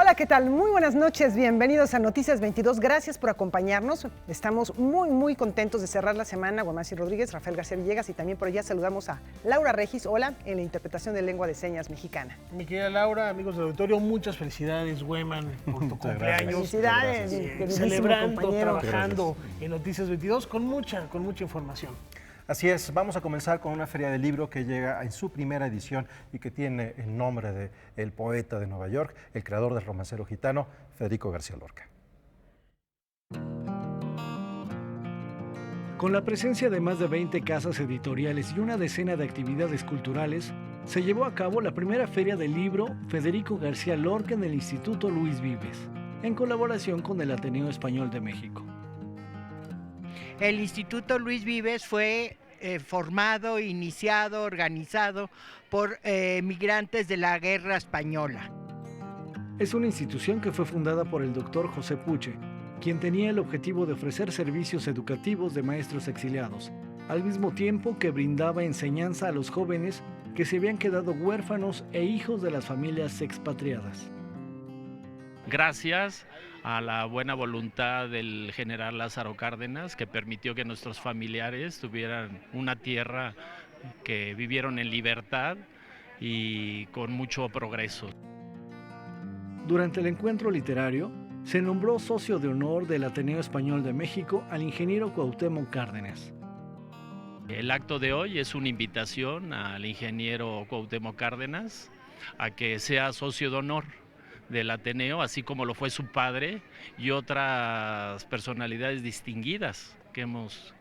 Hola, ¿qué tal? Muy buenas noches, bienvenidos a Noticias 22, gracias por acompañarnos. Estamos muy contentos de cerrar la semana. Guamasi Rodríguez, Rafael García Villegas y también por allá saludamos a Laura Regis, hola, en la interpretación de lengua de señas mexicana. Mi querida Laura, amigos del auditorio, muchas felicidades, Weman, por tu cumpleaños. Felicidades, Celebrando, compañero. trabajando en Noticias 22 con mucha información. Así es, vamos a comenzar con una feria del libro que llega en su primera edición y que tiene el nombre del poeta de Nueva York, el creador del romancero gitano, Federico García Lorca. Con la presencia de más de 20 casas editoriales y una decena de actividades culturales, se llevó a cabo la primera feria del libro Federico García Lorca en el Instituto Luis Vives, en colaboración con el Ateneo Español de México. El Instituto Luis Vives fue formado, iniciado, organizado por migrantes de la Guerra Española. Es una institución que fue fundada por el doctor José Puche, quien tenía el objetivo de ofrecer servicios educativos de maestros exiliados, al mismo tiempo que brindaba enseñanza a los jóvenes que se habían quedado huérfanos e hijos de las familias expatriadas. Gracias a la buena voluntad del general Lázaro Cárdenas, que permitió que nuestros familiares tuvieran una tierra, que vivieron en libertad y con mucho progreso. Durante el encuentro literario, se nombró socio de honor del Ateneo Español de México al ingeniero Cuauhtémoc Cárdenas. El acto de hoy es una invitación al ingeniero Cuauhtémoc Cárdenas a que sea socio de honor del Ateneo, así como lo fue su padre y otras personalidades distinguidas que hemos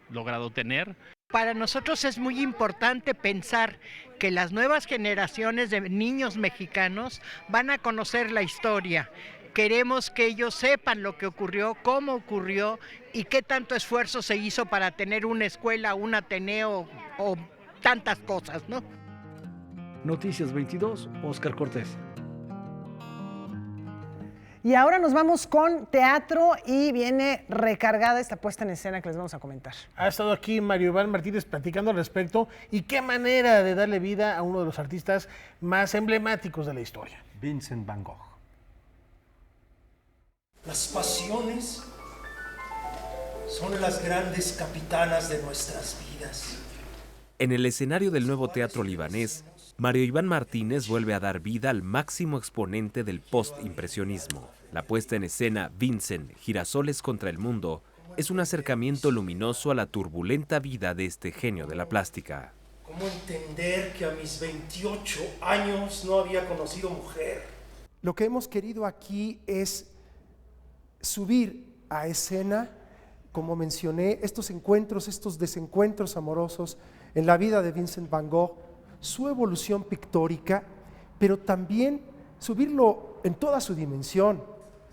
logrado tener. Para nosotros es muy importante pensar que las nuevas generaciones de niños mexicanos van a conocer la historia. Queremos que ellos sepan lo que ocurrió, cómo ocurrió y qué tanto esfuerzo se hizo para tener una escuela, un Ateneo o tantas cosas, ¿no? Noticias 22, Óscar Cortés. Y ahora nos vamos con teatro y viene recargada esta puesta en escena que les vamos a comentar. Ha estado aquí Mario Iván Martínez platicando al respecto y qué manera de darle vida a uno de los artistas más emblemáticos de la historia. Vincent Van Gogh. Las pasiones son las grandes capitanas de nuestras vidas. En el escenario del nuevo teatro libanés, Mario Iván Martínez vuelve a dar vida al máximo exponente del post-impresionismo. La puesta en escena Vincent, Girasoles contra el mundo, es un acercamiento luminoso a la turbulenta vida de este genio de la plástica. ¿Cómo entender que a mis 28 años no había conocido mujer? Lo que hemos querido aquí es subir a escena, como mencioné, estos encuentros, estos desencuentros amorosos en la vida de Vincent Van Gogh, su evolución pictórica, pero también subirlo en toda su dimensión,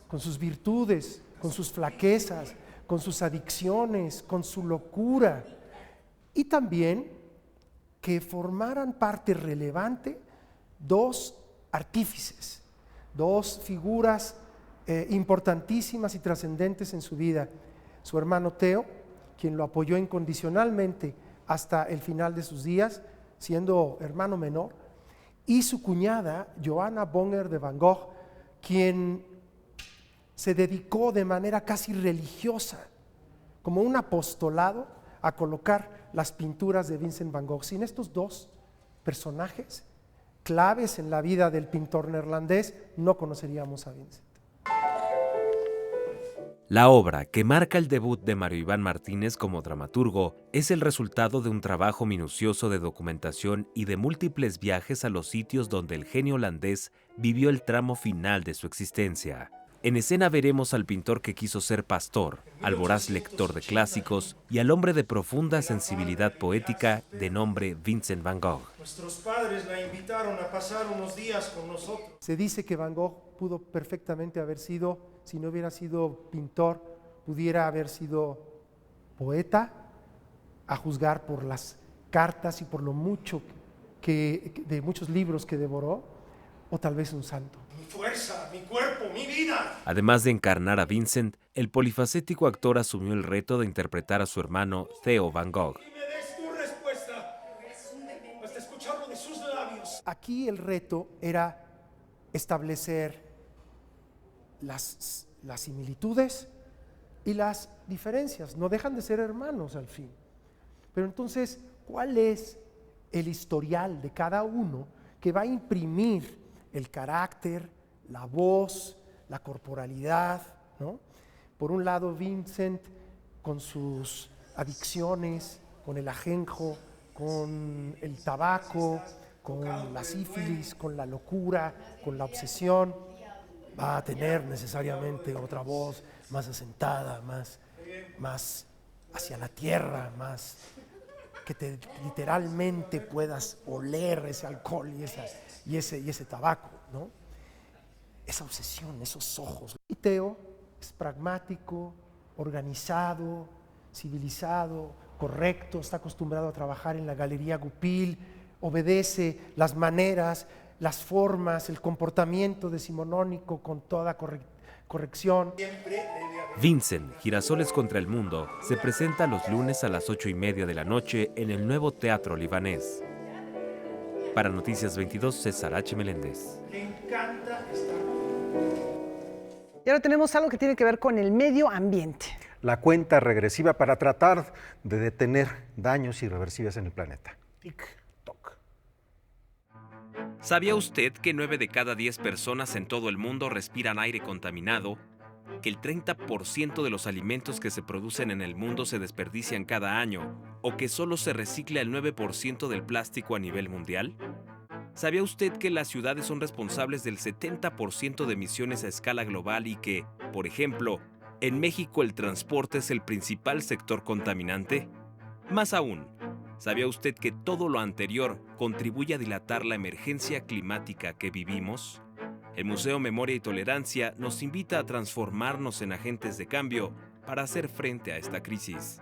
con sus virtudes, con sus flaquezas, con sus adicciones, con su locura, y también que formaran parte relevante dos artífices, dos figuras importantísimas y trascendentes en su vida. Su hermano Theo, quien lo apoyó incondicionalmente hasta el final de sus días, siendo hermano menor, y su cuñada, Johanna Bonger de Van Gogh, quien se dedicó de manera casi religiosa, como un apostolado, a colocar las pinturas de Vincent Van Gogh. Sin estos dos personajes claves en la vida del pintor neerlandés, no conoceríamos a Vincent. La obra, que marca el debut de Mario Iván Martínez como dramaturgo, es el resultado de un trabajo minucioso de documentación y de múltiples viajes a los sitios donde el genio holandés vivió el tramo final de su existencia. En escena veremos al pintor que quiso ser pastor, al voraz lector de clásicos y al hombre de profunda sensibilidad poética de nombre Vincent Van Gogh. Nuestros padres la invitaron a pasar unos días con nosotros. Se dice que Van Gogh pudo perfectamente haber sido, si no hubiera sido pintor, pudiera haber sido poeta, a juzgar por las cartas y por lo mucho de muchos libros que devoró, o tal vez un santo. Mi fuerza, mi cuerpo, mi vida. Además de encarnar a Vincent, el polifacético actor asumió el reto de interpretar a su hermano Theo Van Gogh. Y me des tu respuesta hasta escucharlo de sus labios. Aquí el reto era establecer las similitudes y las diferencias. No dejan de ser hermanos al fin. Pero entonces, ¿cuál es el historial de cada uno que va a imprimir el carácter, la voz, la corporalidad, ¿no? Por un lado, Vincent con sus adicciones, con el ajenjo, con el tabaco, con la sífilis, con la locura, con la obsesión, va a tener necesariamente otra voz más asentada, más hacia la tierra, más que te literalmente puedas oler ese alcohol y ese tabaco, ¿no? Esa obsesión, esos ojos. Y Teo es pragmático, organizado, civilizado, correcto, está acostumbrado a trabajar en la Galería Goupil, obedece las maneras, las formas, el comportamiento decimonónico con toda corrección. Vincent, Girasoles contra el Mundo, se presenta los lunes a las 8:30 de la noche en el Nuevo Teatro Libanés. Para Noticias 22, César H. Meléndez. Le encanta estar. Y ahora tenemos algo que tiene que ver con el medio ambiente. La cuenta regresiva para tratar de detener daños irreversibles en el planeta. Tic-toc. ¿Sabía usted que 9 de cada 10 personas en todo el mundo respiran aire contaminado? ¿Que el 30% de los alimentos que se producen en el mundo se desperdician cada año? ¿O que solo se recicla el 9% del plástico a nivel mundial? ¿Sabía usted que las ciudades son responsables del 70% de emisiones a escala global y que, por ejemplo, en México el transporte es el principal sector contaminante? Más aún, ¿sabía usted que todo lo anterior contribuye a dilatar la emergencia climática que vivimos? El Museo Memoria y Tolerancia nos invita a transformarnos en agentes de cambio para hacer frente a esta crisis.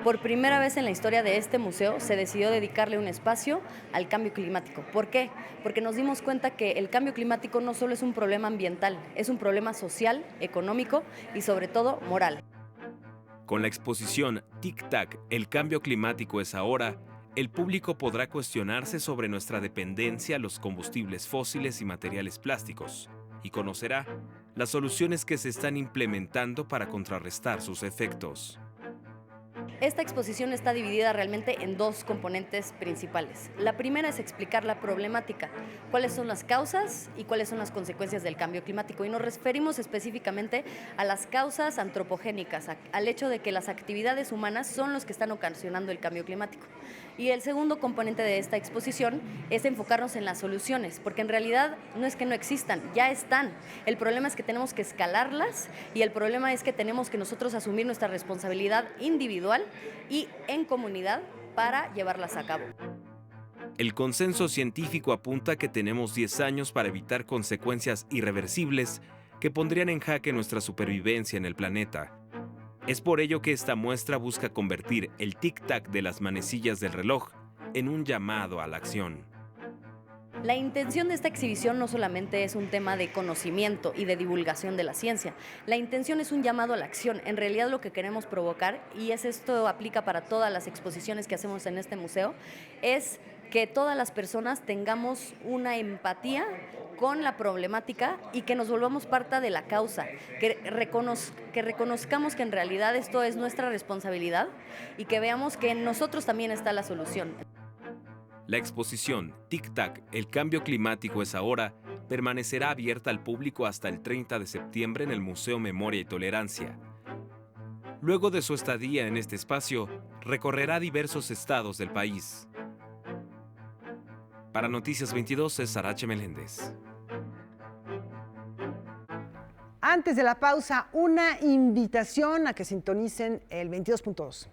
Por primera vez en la historia de este museo se decidió dedicarle un espacio al cambio climático. ¿Por qué? Porque nos dimos cuenta que el cambio climático no solo es un problema ambiental, es un problema social, económico y sobre todo moral. Con la exposición Tic-Tac, el cambio climático es ahora, el público podrá cuestionarse sobre nuestra dependencia a los combustibles fósiles y materiales plásticos y conocerá las soluciones que se están implementando para contrarrestar sus efectos. Esta exposición está dividida realmente en dos componentes principales. La primera es explicar la problemática, cuáles son las causas y cuáles son las consecuencias del cambio climático. Y nos referimos específicamente a las causas antropogénicas, al hecho de que las actividades humanas son los que están ocasionando el cambio climático. Y el segundo componente de esta exposición es enfocarnos en las soluciones, porque en realidad no es que no existan, ya están. El problema es que tenemos que escalarlas y el problema es que tenemos que nosotros asumir nuestra responsabilidad individual y en comunidad para llevarlas a cabo. El consenso científico apunta que tenemos 10 años para evitar consecuencias irreversibles que pondrían en jaque nuestra supervivencia en el planeta. Es por ello que esta muestra busca convertir el tic-tac de las manecillas del reloj en un llamado a la acción. La intención de esta exhibición no solamente es un tema de conocimiento y de divulgación de la ciencia. La intención es un llamado a la acción. En realidad lo que queremos provocar, y esto aplica para todas las exposiciones que hacemos en este museo, es que todas las personas tengamos una empatía con la problemática y que nos volvamos parte de la causa, que reconozcamos que en realidad esto es nuestra responsabilidad y que veamos que en nosotros también está la solución. La exposición Tic-Tac, el cambio climático es ahora, permanecerá abierta al público hasta el 30 de septiembre en el Museo Memoria y Tolerancia. Luego de su estadía en este espacio, recorrerá diversos estados del país. Para Noticias 22, César H. Meléndez. Antes de la pausa, una invitación a que sintonicen el 22.2.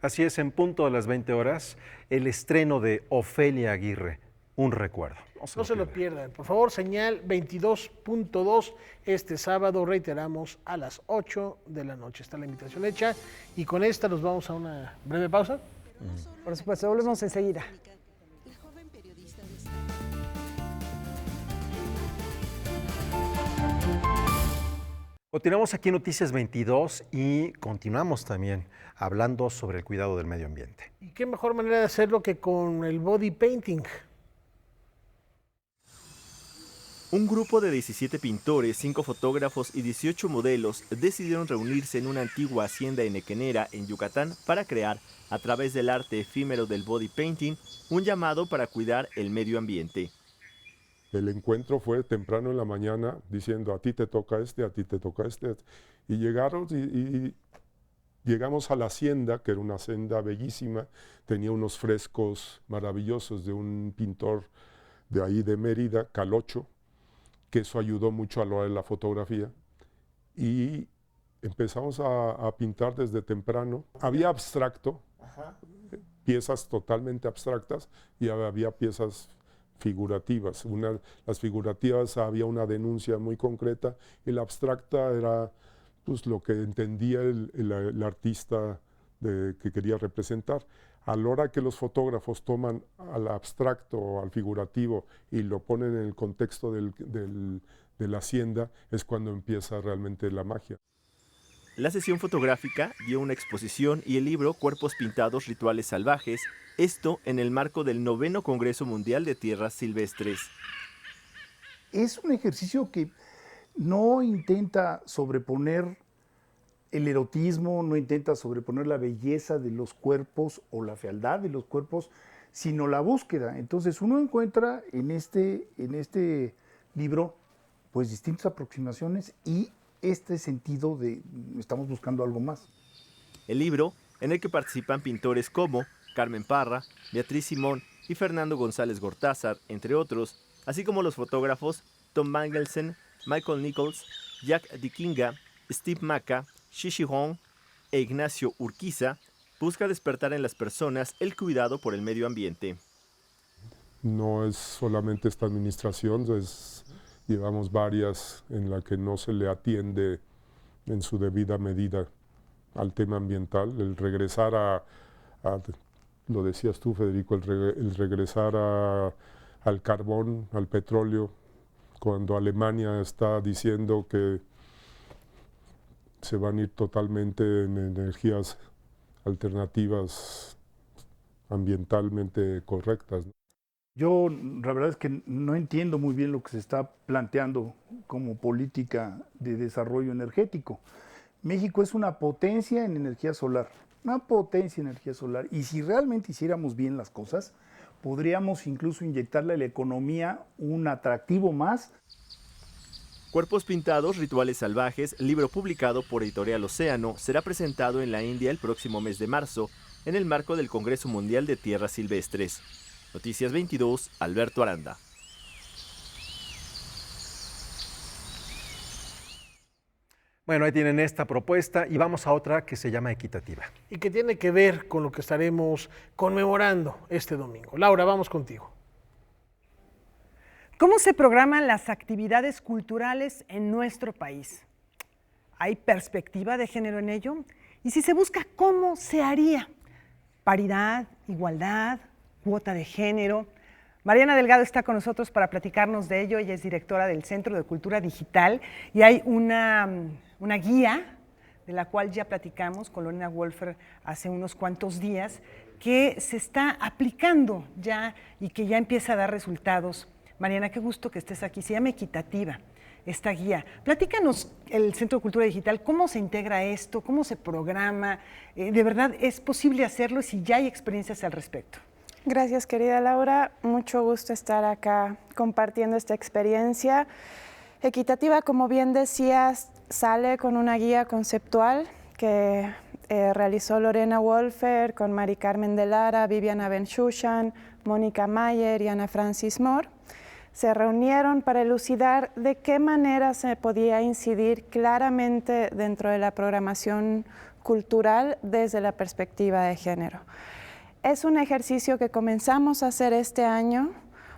Así es, en punto de las 20 horas, el estreno de Ofelia Aguirre, Un recuerdo. No se lo pierdan. Por favor, señal 22.2 este sábado, reiteramos, a las 8 de la noche. Está la invitación hecha y con esta nos vamos a una breve pausa. Por supuesto, volvemos enseguida. Continuamos aquí en Noticias 22 y continuamos también hablando sobre el cuidado del medio ambiente. ¿Y qué mejor manera de hacerlo que con el body painting? Un grupo de 17 pintores, 5 fotógrafos y 18 modelos decidieron reunirse en una antigua hacienda henequenera en Yucatán para crear, a través del arte efímero del body painting, un llamado para cuidar el medio ambiente. El encuentro fue temprano en la mañana diciendo a ti te toca este, a ti te toca este. Y llegaron y llegamos a la hacienda, que era una hacienda bellísima, tenía unos frescos maravillosos de un pintor de ahí de Mérida, Calocho, que eso ayudó mucho a lo de la fotografía. Y empezamos a pintar desde temprano. Había abstracto, piezas totalmente abstractas, y había piezas figurativas. Las figurativas había una denuncia muy concreta, y la abstracta era pues, lo que entendía el artista que quería representar. A la hora que los fotógrafos toman al abstracto o al figurativo y lo ponen en el contexto de la hacienda, es cuando empieza realmente la magia. La sesión fotográfica dio una exposición y el libro Cuerpos Pintados, Rituales Salvajes, esto en el marco del 9º Congreso Mundial de Tierras Silvestres. Es un ejercicio que no intenta sobreponer el erotismo, no intenta sobreponer la belleza de los cuerpos o la fealdad de los cuerpos, sino la búsqueda. Entonces uno encuentra en este libro pues distintas aproximaciones y este sentido de estamos buscando algo más. El libro, en el que participan pintores como Carmen Parra, Beatriz Simón y Fernando González Gortázar, entre otros, así como los fotógrafos Tom Mangelsen, Michael Nichols, Jack Dikinga, Steve Maca, Shishi Hong e Ignacio Urquiza, busca despertar en las personas el cuidado por el medio ambiente. No es solamente esta administración, llevamos varias en la que no se le atiende en su debida medida al tema ambiental. El regresar lo decías tú, Federico, el regresar al carbón, al petróleo, cuando Alemania está diciendo que se van a ir totalmente en energías alternativas ambientalmente correctas. Yo la verdad es que no entiendo muy bien lo que se está planteando como política de desarrollo energético. México es una potencia en energía solar, y si realmente hiciéramos bien las cosas, podríamos incluso inyectarle a la economía un atractivo más. Cuerpos Pintados, Rituales Salvajes, libro publicado por Editorial Océano, será presentado en la India el próximo mes de marzo, en el marco del Congreso Mundial de Tierras Silvestres. Noticias 22, Alberto Aranda. Bueno, ahí tienen esta propuesta y vamos a otra que se llama Equitativa. Y que tiene que ver con lo que estaremos conmemorando este domingo. Laura, vamos contigo. ¿Cómo se programan las actividades culturales en nuestro país? ¿Hay perspectiva de género en ello? Y si se busca, ¿cómo se haría? ¿Paridad, igualdad, cuota de género? Mariana Delgado está con nosotros para platicarnos de ello. Ella es directora del Centro de Cultura Digital y hay una guía de la cual ya platicamos con Lorena Wolfer hace unos cuantos días, que se está aplicando ya y que ya empieza a dar resultados. Mariana, qué gusto que estés aquí. Se llama Equitativa, esta guía. Platícanos, el Centro de Cultura Digital, ¿cómo se integra esto? ¿Cómo se programa? ¿De verdad es posible hacerlo si ya hay experiencias al respecto? Gracias, querida Laura. Mucho gusto estar acá compartiendo esta experiencia. Equitativa, como bien decías, sale con una guía conceptual que realizó Lorena Wolfer con Mari Carmen de Lara, Viviana Benchushan, Mónica Mayer y Ana Francis Moore. Se reunieron para elucidar de qué manera se podía incidir claramente dentro de la programación cultural desde la perspectiva de género. Es un ejercicio que comenzamos a hacer este año.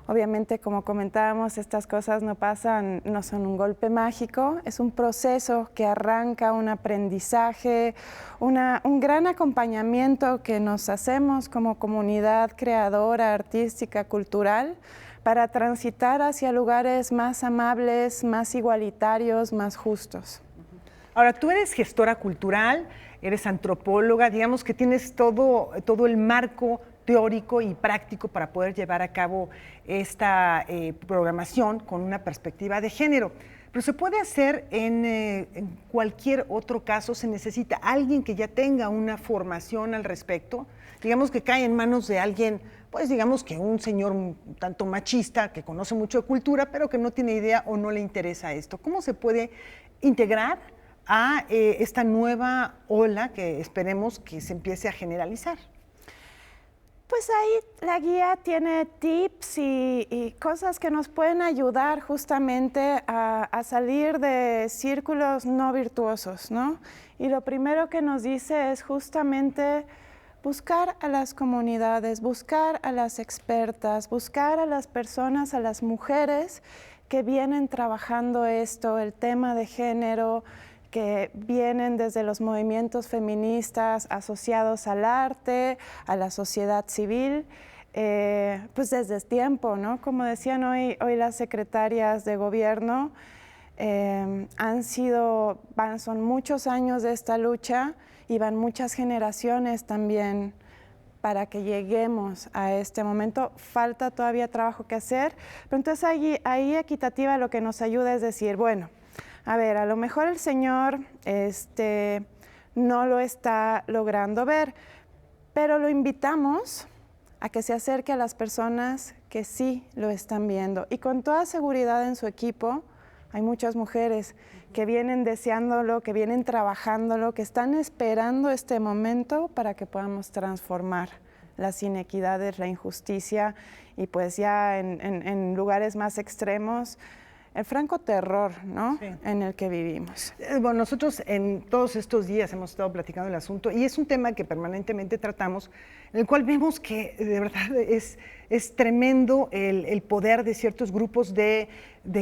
Obviamente, como comentábamos, estas cosas no pasan, no son un golpe mágico, es un proceso que arranca un aprendizaje, un gran acompañamiento que nos hacemos como comunidad creadora, artística, cultural, para transitar hacia lugares más amables, más igualitarios, más justos. Ahora, tú eres gestora cultural, eres antropóloga, digamos que tienes todo el marco teórico y práctico para poder llevar a cabo esta programación con una perspectiva de género. Pero se puede hacer en cualquier otro caso, se necesita alguien que ya tenga una formación al respecto, digamos que cae en manos de alguien, pues digamos que un señor un tanto machista, que conoce mucho de cultura, pero que no tiene idea o no le interesa esto. ¿Cómo se puede integrar a esta nueva ola que esperemos que se empiece a generalizar? Pues ahí la guía tiene tips y cosas que nos pueden ayudar justamente a salir de círculos no virtuosos, ¿no? Y lo primero que nos dice es justamente buscar a las comunidades, buscar a las expertas, buscar a las personas, a las mujeres que vienen trabajando esto, el tema de género, que vienen desde los movimientos feministas asociados al arte, a la sociedad civil, pues desde tiempo, ¿no? Como decían hoy las secretarias de gobierno, son muchos años de esta lucha y van muchas generaciones también para que lleguemos a este momento. Falta todavía trabajo que hacer, pero entonces ahí Equitativa lo que nos ayuda es decir, bueno, a ver, a lo mejor el señor no lo está logrando ver, pero lo invitamos a que se acerque a las personas que sí lo están viendo. Y con toda seguridad en su equipo hay muchas mujeres que vienen deseándolo, que vienen trabajándolo, que están esperando este momento para que podamos transformar las inequidades, la injusticia y pues ya en lugares más extremos, el franco terror, ¿no? Sí. En el que vivimos. Bueno, nosotros en todos estos días hemos estado platicando el asunto y es un tema que permanentemente tratamos, en el cual vemos que de verdad es tremendo el poder de ciertos grupos de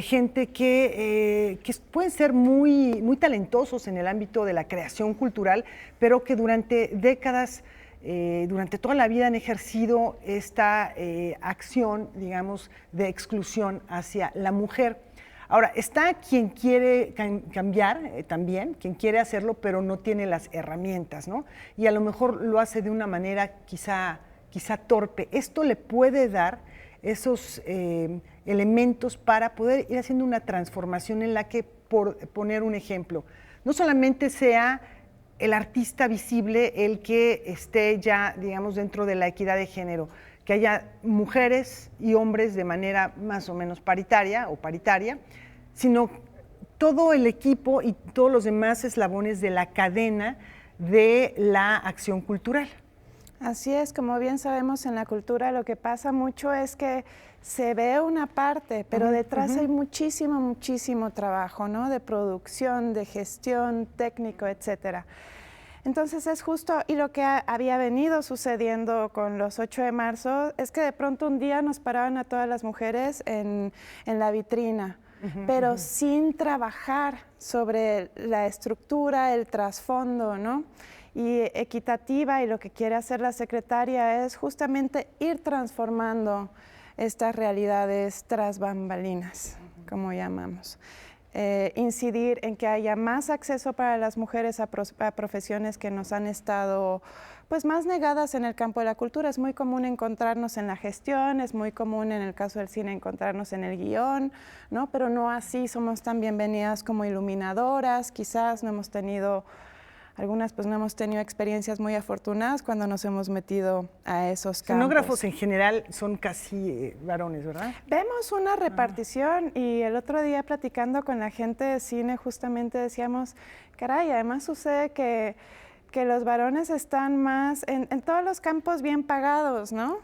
gente que pueden ser muy, muy talentosos en el ámbito de la creación cultural, pero que durante décadas, durante toda la vida han ejercido esta acción, digamos, de exclusión hacia la mujer. Ahora, está quien quiere cambiar también, quien quiere hacerlo, pero no tiene las herramientas, ¿no? Y a lo mejor lo hace de una manera quizá torpe. Esto le puede dar esos elementos para poder ir haciendo una transformación en la que, por poner un ejemplo, no solamente sea el artista visible el que esté ya, digamos, dentro de la equidad de género, que haya mujeres y hombres de manera más o menos paritaria, sino todo el equipo y todos los demás eslabones de la cadena de la acción cultural. Así es, como bien sabemos en la cultura lo que pasa mucho es que se ve una parte, pero detrás hay muchísimo trabajo, ¿no? De producción, de gestión, técnico, etcétera. Entonces es justo, y lo que había venido sucediendo con los 8 de marzo es que de pronto un día nos paraban a todas las mujeres en la vitrina, pero sin trabajar sobre la estructura, el trasfondo, ¿no? Y Equitativa y lo que quiere hacer la secretaria es justamente ir transformando estas realidades tras bambalinas, como llamamos. Incidir en que haya más acceso para las mujeres a profesiones que nos han estado pues más negadas en el campo de la cultura. Es muy común encontrarnos en la gestión, es muy común en el caso del cine encontrarnos en el guión, ¿no? Pero no así, somos tan bienvenidas como iluminadoras, quizás no hemos tenido, algunas pues no hemos tenido experiencias muy afortunadas cuando nos hemos metido a esos campos. Escenógrafos en general son casi varones, ¿verdad? Vemos una repartición y el otro día platicando con la gente de cine justamente decíamos, caray, además sucede que los varones están más en todos los campos bien pagados, ¿no?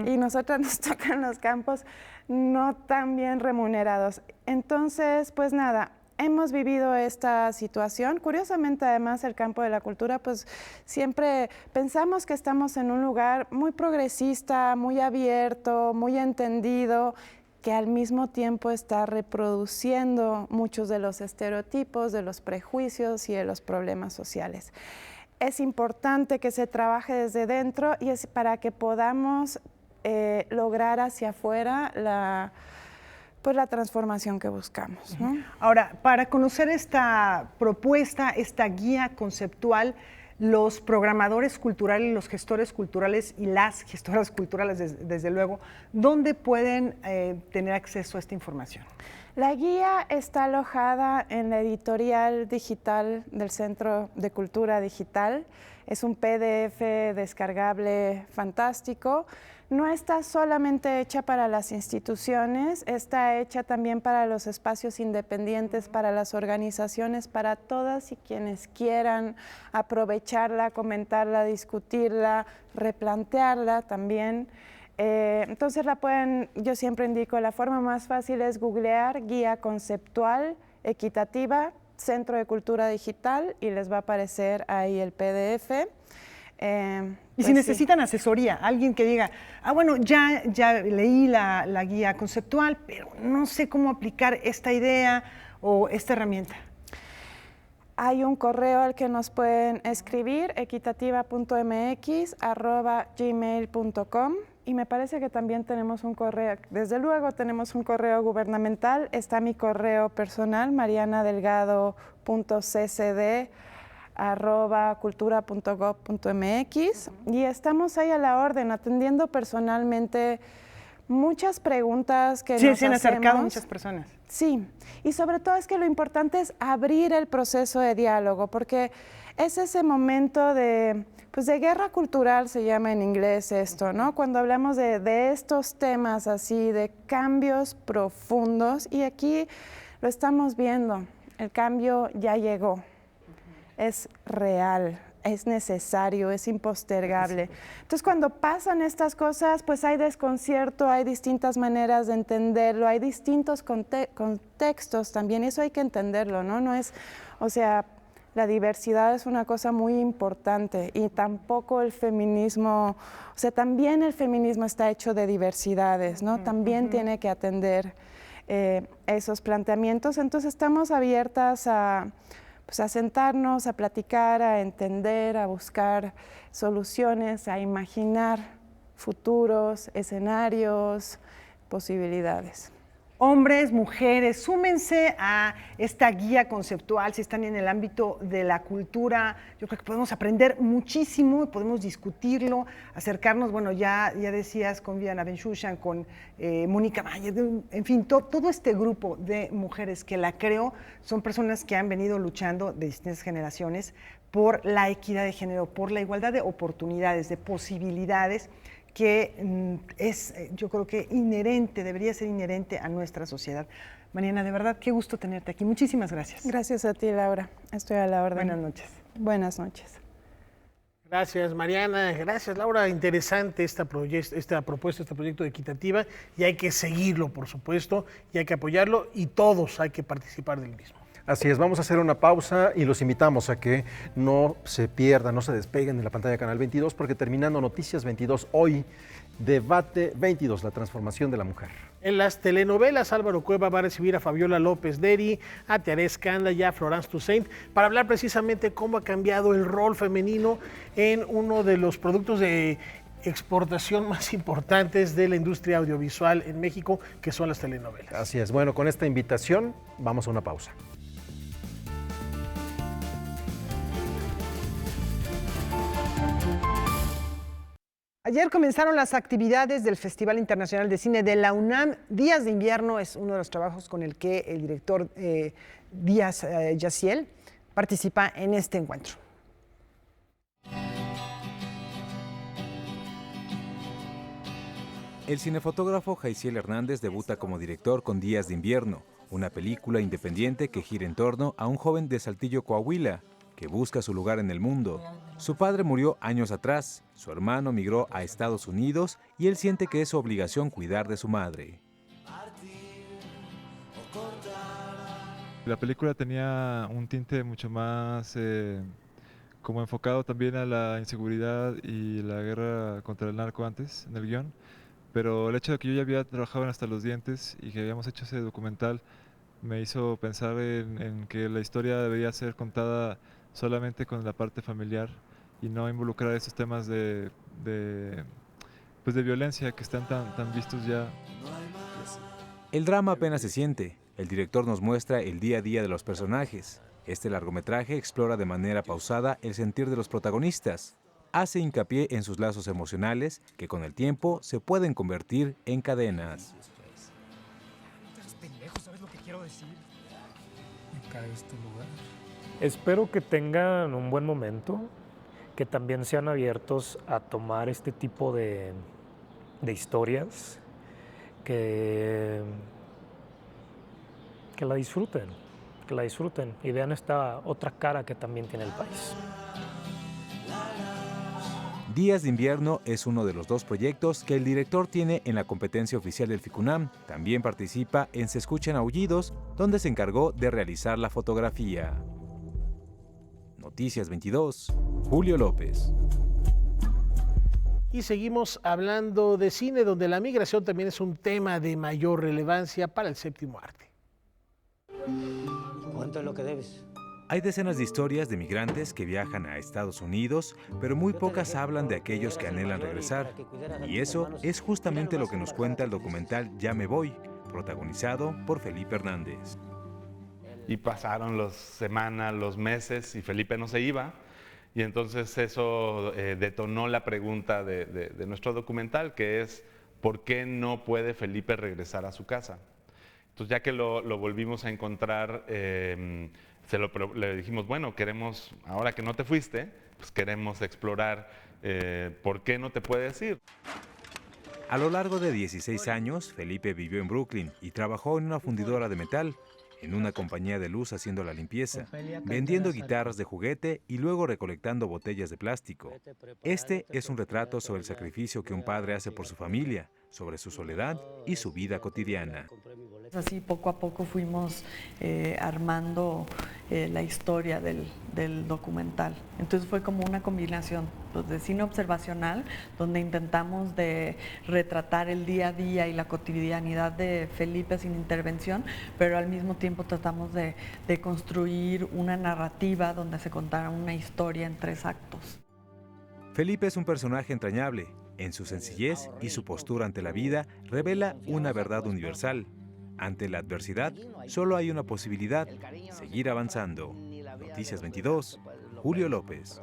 Y nosotras nos tocan los campos no tan bien remunerados. Entonces, pues nada, hemos vivido esta situación. Curiosamente, además, el campo de la cultura, pues siempre pensamos que estamos en un lugar muy progresista, muy abierto, muy entendido, que al mismo tiempo está reproduciendo muchos de los estereotipos, de los prejuicios y de los problemas sociales. Es importante que se trabaje desde dentro y es para que podamos lograr hacia afuera la transformación que buscamos, ¿no? Ahora, para conocer esta propuesta, esta guía conceptual, los programadores culturales, los gestores culturales y las gestoras culturales, desde luego, ¿dónde pueden tener acceso a esta información? La guía está alojada en la editorial digital del Centro de Cultura Digital. Es un PDF descargable fantástico. No está solamente hecha para las instituciones, está hecha también para los espacios independientes, para las organizaciones, para todas y quienes quieran aprovecharla, comentarla, discutirla, replantearla también. Entonces yo siempre indico, la forma más fácil es googlear guía conceptual equitativa Centro de Cultura Digital y les va a aparecer ahí el PDF. Y si necesitan asesoría, alguien que diga, bueno, ya leí la guía conceptual, pero no sé cómo aplicar esta idea o esta herramienta. Hay un correo al que nos pueden escribir, equitativa.mx@gmail.com, y me parece que también tenemos un correo, desde luego tenemos un correo gubernamental, está mi correo personal, marianadelgado.ccd@cultura.gov.mx, y estamos ahí a la orden, atendiendo personalmente muchas preguntas que nos hacemos. Sí, se han acercado muchas personas. Sí, y sobre todo es que lo importante es abrir el proceso de diálogo, porque es ese momento de guerra cultural, se llama en inglés esto, ¿no? Cuando hablamos de estos temas así, de cambios profundos, y aquí lo estamos viendo, el cambio ya llegó, es real, es necesario, es impostergable. Entonces, cuando pasan estas cosas, pues hay desconcierto, hay distintas maneras de entenderlo, hay distintos contextos también, eso hay que entenderlo, ¿no? No es, la diversidad es una cosa muy importante, y tampoco el feminismo, también el feminismo está hecho de diversidades, ¿no? También tiene que atender esos planteamientos. Entonces estamos abiertas a sentarnos, a platicar, a entender, a buscar soluciones, a imaginar futuros, escenarios, posibilidades. Hombres, mujeres, súmense a esta guía conceptual. Si están en el ámbito de la cultura, yo creo que podemos aprender muchísimo, podemos discutirlo, acercarnos, ya decías, con Viviana Benchushan, con Mónica Mayer, en fin, todo este grupo de mujeres que la creó son personas que han venido luchando de distintas generaciones por la equidad de género, por la igualdad de oportunidades, de posibilidades, que es, yo creo que debería ser inherente a nuestra sociedad. Mariana, de verdad, qué gusto tenerte aquí. Muchísimas gracias. Gracias a ti, Laura. Estoy a la orden. Buenas noches. Buenas noches. Gracias, Mariana. Gracias, Laura. Interesante esta propuesta, este proyecto de Equitativa, y hay que seguirlo, por supuesto, y hay que apoyarlo, y todos hay que participar del mismo. Así es, vamos a hacer una pausa y los invitamos a que no se pierdan, no se despeguen de la pantalla de Canal 22, porque terminando Noticias 22 hoy, Debate 22, la transformación de la mujer. En las telenovelas, Álvaro Cueva va a recibir a Fabiola López Deri, a Thérèse Canda y a Florence Toussaint para hablar precisamente cómo ha cambiado el rol femenino en uno de los productos de exportación más importantes de la industria audiovisual en México, que son las telenovelas. Así es, bueno, con esta invitación vamos a una pausa. Ayer comenzaron las actividades del Festival Internacional de Cine de la UNAM. Días de Invierno es uno de los trabajos con el que el director Díaz Yaciel participa en este encuentro. El cinefotógrafo Jaiciel Hernández debuta como director con Días de Invierno, una película independiente que gira en torno a un joven de Saltillo, Coahuila, que busca su lugar en el mundo. Su padre murió años atrás, su hermano migró a Estados Unidos y él siente que es su obligación cuidar de su madre. La película tenía un tinte mucho más como enfocado también a la inseguridad y la guerra contra el narco antes en el guión, pero el hecho de que yo ya había trabajado en Hasta los Dientes y que habíamos hecho ese documental me hizo pensar en que la historia debería ser contada solamente con la parte familiar y no involucrar esos temas de violencia que están tan vistos ya. El drama apenas se siente. el director nos muestra el día a día de los personajes. Este largometraje explora de manera pausada el sentir de los protagonistas. Hace hincapié en sus lazos emocionales que con el tiempo se pueden convertir en cadenas. ¿Sabes lo que quiero decir? Me cae este lugar. Espero que tengan un buen momento, que también sean abiertos a tomar este tipo de historias, que la disfruten y vean esta otra cara que también tiene el país. Días de invierno es uno de los 2 proyectos que el director tiene en la competencia oficial del FICUNAM. También participa en Se escuchan aullidos, donde se encargó de realizar la fotografía. Noticias 22, Julio López. Y seguimos hablando de cine, donde la migración también es un tema de mayor relevancia para el séptimo arte. ¿Cuánto es lo que debes? Hay decenas de historias de migrantes que viajan a Estados Unidos, pero muy pocas hablan de aquellos que anhelan regresar. Y eso es justamente lo que nos cuenta el documental Ya me voy, protagonizado por Felipe Hernández. Y pasaron las semanas, los meses, y Felipe no se iba. Y entonces eso detonó la pregunta de nuestro documental, que es, ¿por qué no puede Felipe regresar a su casa? Entonces, ya que lo volvimos a encontrar, le dijimos, bueno, queremos, ahora que no te fuiste, pues queremos explorar por qué no te puedes ir. A lo largo de 16 años, Felipe vivió en Brooklyn y trabajó en una fundidora de metal, en una compañía de luz haciendo la limpieza, vendiendo guitarras de juguete y luego recolectando botellas de plástico. Este es un retrato sobre el sacrificio que un padre hace por su familia, sobre su soledad y su vida cotidiana. Así poco a poco fuimos armando la historia del documental. Entonces fue como una combinación pues, de cine observacional, donde intentamos de retratar el día a día y la cotidianidad de Felipe sin intervención, pero al mismo tiempo tratamos de construir una narrativa donde se contara una historia en 3 actos. Felipe es un personaje entrañable. En su sencillez y su postura ante la vida revela una verdad universal. Ante la adversidad, solo hay una posibilidad, seguir avanzando. Noticias 22, Julio López.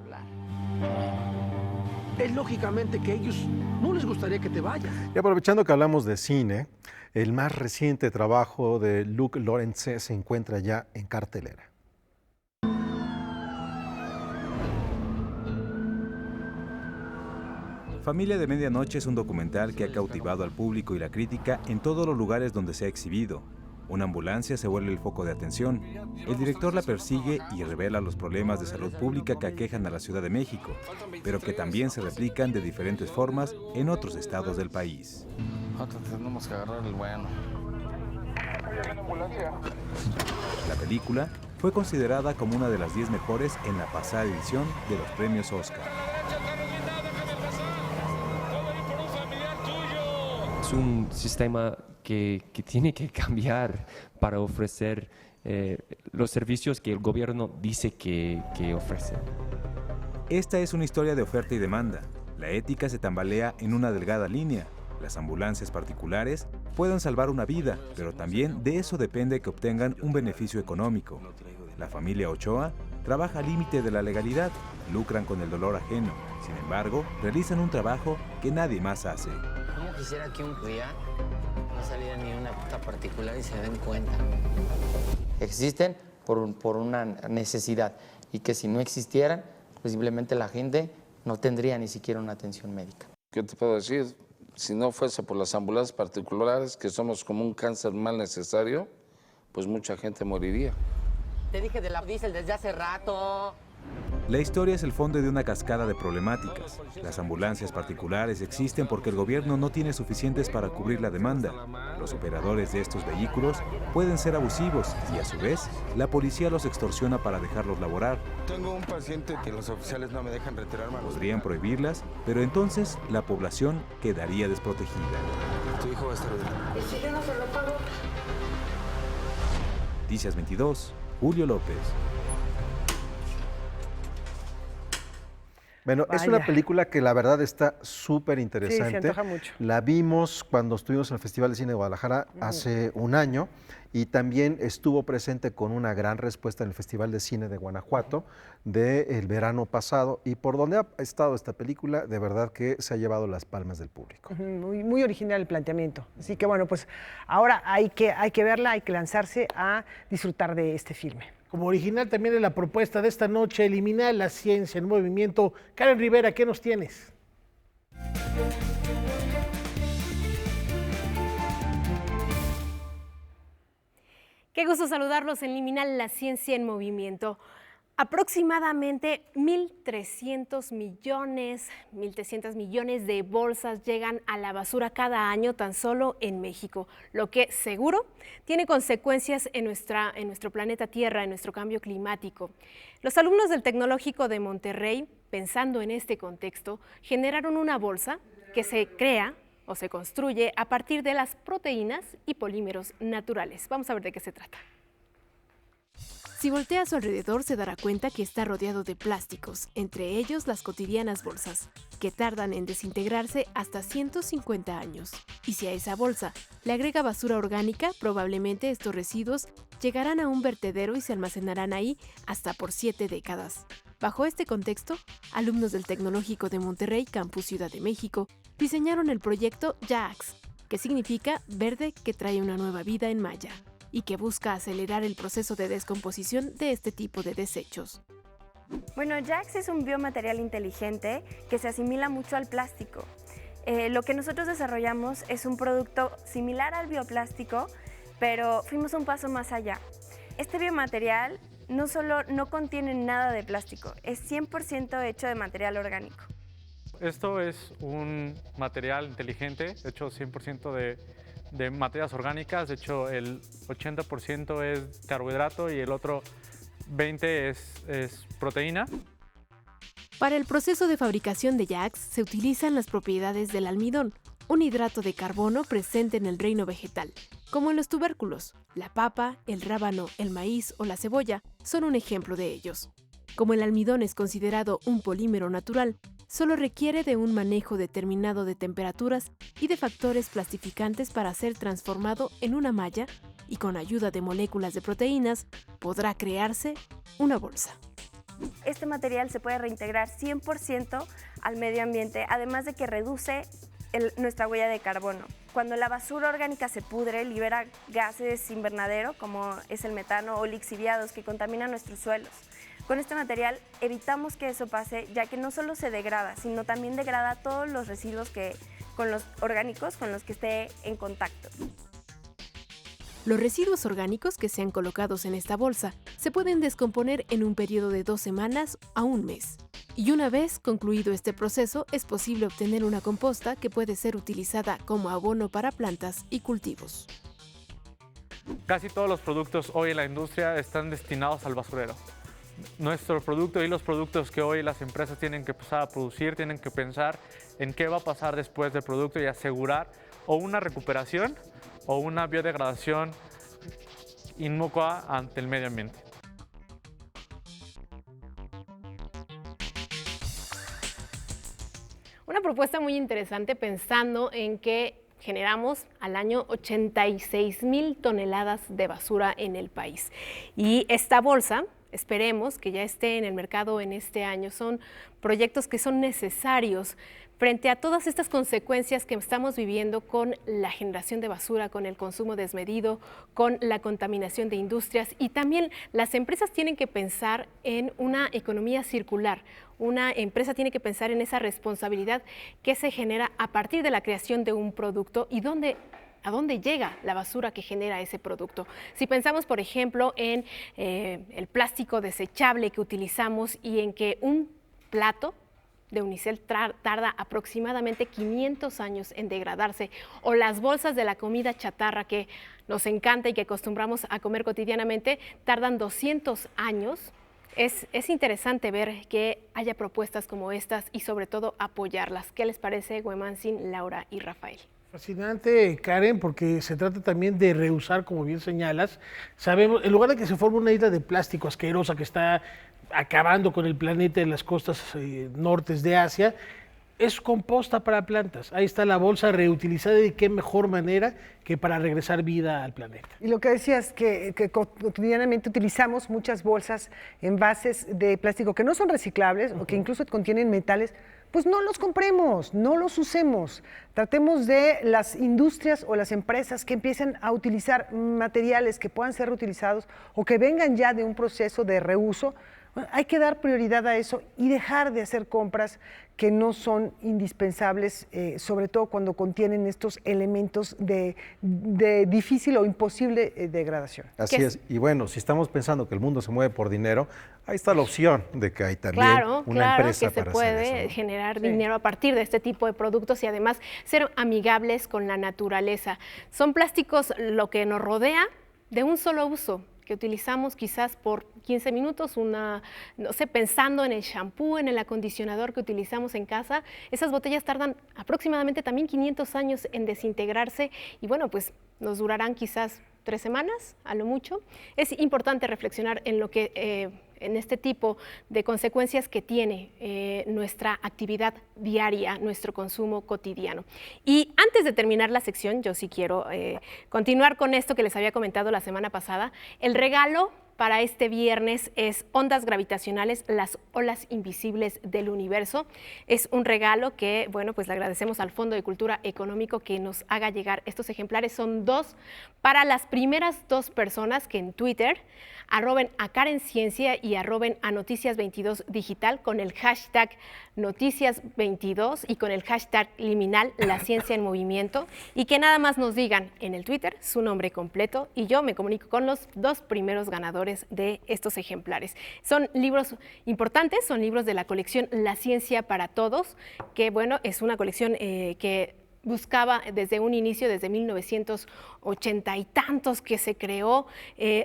Es lógicamente que a ellos no les gustaría que te vayas. Y aprovechando que hablamos de cine, el más reciente trabajo de Luc Lorentz se encuentra ya en cartelera. Familia de Medianoche es un documental que ha cautivado al público y la crítica en todos los lugares donde se ha exhibido. Una ambulancia se vuelve el foco de atención. El director la persigue y revela los problemas de salud pública que aquejan a la Ciudad de México, pero que también se replican de diferentes formas en otros estados del país. Tenemos que agarrar el bueno. La película fue considerada como una de las 10 mejores en la pasada edición de los premios Oscar. Es un sistema que tiene que cambiar para ofrecer los servicios que el gobierno dice que ofrece. Esta es una historia de oferta y demanda. La ética se tambalea en una delgada línea. Las ambulancias particulares pueden salvar una vida, pero también de eso depende que obtengan un beneficio económico. La familia Ochoa trabaja al límite de la legalidad, lucran con el dolor ajeno. Sin embargo, realizan un trabajo que nadie más hace. ¿Cómo quisiera que un día no saliera ni una puta particular y se den cuenta? Existen por una necesidad y que si no existieran, pues simplemente la gente no tendría ni siquiera una atención médica. ¿Qué te puedo decir? Si no fuese por las ambulancias particulares, que somos como un cáncer mal necesario, pues mucha gente moriría. Te dije de la diésel desde hace rato. La historia es el fondo de una cascada de problemáticas. Las ambulancias particulares existen porque el gobierno no tiene suficientes para cubrir la demanda. Los operadores de estos vehículos pueden ser abusivos y a su vez, la policía los extorsiona para dejarlos laborar. Tengo un paciente que los oficiales no me dejan retirarme. Podrían prohibirlas, pero entonces la población quedaría desprotegida. Tu hijo va a estar bien. ¿Y si yo no se lo pago? Noticias 22, Julio López. Bueno, es una película que la verdad está súper interesante. Sí, se antoja mucho. La vimos cuando estuvimos en el Festival de Cine de Guadalajara hace un año y también estuvo presente con una gran respuesta en el Festival de Cine de Guanajuato del verano pasado, y por donde ha estado esta película, de verdad que se ha llevado las palmas del público. Muy, muy original el planteamiento. Así que bueno, pues ahora hay que verla, hay que lanzarse a disfrutar de este filme. Como original también es la propuesta de esta noche, eliminar la ciencia en movimiento. Karen Rivera, ¿qué nos tienes? Qué gusto saludarlos en Eliminar la ciencia en movimiento. Aproximadamente 1.300 millones de bolsas llegan a la basura cada año tan solo en México, lo que seguro tiene consecuencias en nuestro planeta Tierra, en nuestro cambio climático. Los alumnos del Tecnológico de Monterrey, pensando en este contexto, generaron una bolsa que se crea o se construye a partir de las proteínas y polímeros naturales. Vamos a ver de qué se trata. Si voltea a su alrededor se dará cuenta que está rodeado de plásticos, entre ellos las cotidianas bolsas, que tardan en desintegrarse hasta 150 años. Y si a esa bolsa le agrega basura orgánica, probablemente estos residuos llegarán a un vertedero y se almacenarán ahí hasta por 7 décadas. Bajo este contexto, alumnos del Tecnológico de Monterrey, Campus Ciudad de México, diseñaron el proyecto YAX, que significa verde que trae una nueva vida en maya, y que busca acelerar el proceso de descomposición de este tipo de desechos. Bueno, YAX es un biomaterial inteligente que se asimila mucho al plástico. Lo que nosotros desarrollamos es un producto similar al bioplástico, pero fuimos un paso más allá. Este biomaterial no solo no contiene nada de plástico, es 100% hecho de material orgánico. Esto es un material inteligente, hecho 100% de materias orgánicas. De hecho, el 80% es carbohidrato y el otro 20% es proteína. Para el proceso de fabricación de YAX se utilizan las propiedades del almidón, un hidrato de carbono presente en el reino vegetal, como en los tubérculos. La papa, el rábano, el maíz o la cebolla son un ejemplo de ellos. Como el almidón es considerado un polímero natural, solo requiere de un manejo determinado de temperaturas y de factores plastificantes para ser transformado en una malla, y con ayuda de moléculas de proteínas podrá crearse una bolsa. Este material se puede reintegrar 100% al medio ambiente, además de que reduce nuestra huella de carbono. Cuando la basura orgánica se pudre, libera gases invernadero, como es el metano, o lixiviados que contaminan nuestros suelos. Con este material evitamos que eso pase, ya que no solo se degrada, sino también degrada todos los residuos con los orgánicos con los que esté en contacto. Los residuos orgánicos que sean colocados en esta bolsa se pueden descomponer en un periodo de 2 semanas a un mes. Y una vez concluido este proceso, es posible obtener una composta que puede ser utilizada como abono para plantas y cultivos. Casi todos los productos hoy en la industria están destinados al basurero. Nuestro producto y los productos que hoy las empresas tienen que empezar a producir, tienen que pensar en qué va a pasar después del producto y asegurar o una recuperación o una biodegradación inocua ante el medio ambiente. Una propuesta muy interesante pensando en que generamos al año 86,000 toneladas de basura en el país. Y esta bolsa, esperemos que ya esté en el mercado en este año. Son proyectos que son necesarios frente a todas estas consecuencias que estamos viviendo con la generación de basura, con el consumo desmedido, con la contaminación de industrias, y también las empresas tienen que pensar en una economía circular. Una empresa tiene que pensar en esa responsabilidad que se genera a partir de la creación de un producto y a dónde llega la basura que genera ese producto. Si pensamos, por ejemplo, en el plástico desechable que utilizamos y en que un plato de unicel tarda aproximadamente 500 años en degradarse, o las bolsas de la comida chatarra que nos encanta y que acostumbramos a comer cotidianamente, tardan 200 años. Es interesante ver que haya propuestas como estas y sobre todo apoyarlas. ¿Qué les parece, Huemanzin, Laura y Rafael? Fascinante, Karen, porque se trata también de reusar, como bien señalas. Sabemos, en lugar de que se forme una isla de plástico asquerosa que está acabando con el planeta en las costas nortes de Asia, es composta para plantas. Ahí está la bolsa reutilizada y qué mejor manera que para regresar vida al planeta. Y lo que decías, que cotidianamente utilizamos muchas bolsas, envases de plástico que no son reciclables o que incluso contienen metales, pues no los compremos, no los usemos. Tratemos de las industrias o las empresas que empiecen a utilizar materiales que puedan ser reutilizados o que vengan ya de un proceso de reuso. Bueno, hay que dar prioridad a eso y dejar de hacer compras que no son indispensables, sobre todo cuando contienen estos elementos de difícil o imposible degradación. Así es. Y bueno, si estamos pensando que el mundo se mueve por dinero, ahí está la opción de que hay también una empresa que se para puede hacer eso, ¿no? generar dinero a partir de este tipo de productos y además ser amigables con la naturaleza. Son plásticos lo que nos rodea de un solo uso, que utilizamos quizás por 15 minutos, no sé, pensando en el shampoo, en el acondicionador que utilizamos en casa. Esas botellas tardan aproximadamente también 500 años en desintegrarse y bueno, pues nos durarán quizás 3 semanas, a lo mucho. Es importante reflexionar en lo que en este tipo de consecuencias que tiene nuestra actividad diaria, nuestro consumo cotidiano. Y antes de terminar la sección, yo sí quiero continuar con esto que les había comentado la semana pasada. El regalo para este viernes es Ondas Gravitacionales, las olas invisibles del universo. Es un regalo que, bueno, pues le agradecemos al Fondo de Cultura Económico que nos haga llegar estos ejemplares. Son 2 para las primeras 2 personas que en Twitter arroben a Karen Ciencia y arroben a Noticias 22 Digital con el hashtag Noticias 22 y con el hashtag liminal La Ciencia en Movimiento, y que nada más nos digan en el Twitter su nombre completo y yo me comunico con los 2 primeros ganadores de estos ejemplares. Son libros importantes, son libros de la colección La Ciencia para Todos, que bueno, es una colección que buscaba desde un inicio, desde 1980 y tantos que se creó,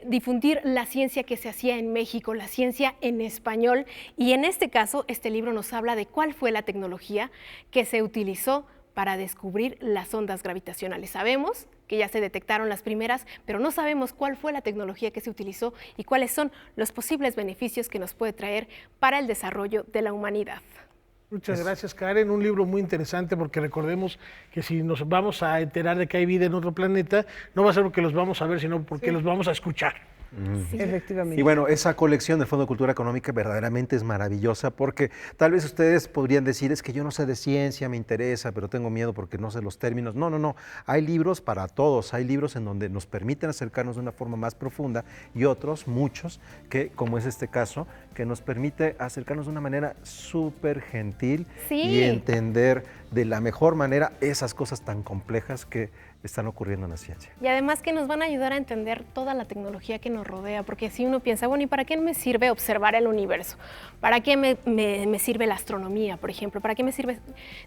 difundir la ciencia que se hacía en México, la ciencia en español, y en este caso este libro nos habla de cuál fue la tecnología que se utilizó para descubrir las ondas gravitacionales. Sabemos que ya se detectaron las primeras, pero no sabemos cuál fue la tecnología que se utilizó y cuáles son los posibles beneficios que nos puede traer para el desarrollo de la humanidad. Muchas gracias, Karen. Un libro muy interesante porque recordemos que si nos vamos a enterar de que hay vida en otro planeta, no va a ser porque los vamos a ver, sino porque los vamos a escuchar. Sí. Efectivamente. Y bueno, esa colección del Fondo de Cultura Económica verdaderamente es maravillosa porque tal vez ustedes podrían decir, es que yo no sé de ciencia, me interesa, pero tengo miedo porque no sé los términos. No, no, no. Hay libros para todos. Hay libros en donde nos permiten acercarnos de una forma más profunda y otros, muchos, que como es este caso, que nos permite acercarnos de una manera súper gentil y entender de la mejor manera esas cosas tan complejas que están ocurriendo en la ciencia. Y además que nos van a ayudar a entender toda la tecnología que nos rodea, porque si uno piensa, bueno, ¿y para qué me sirve observar el universo? ¿Para qué me sirve la astronomía, por ejemplo? ¿Para qué me sirve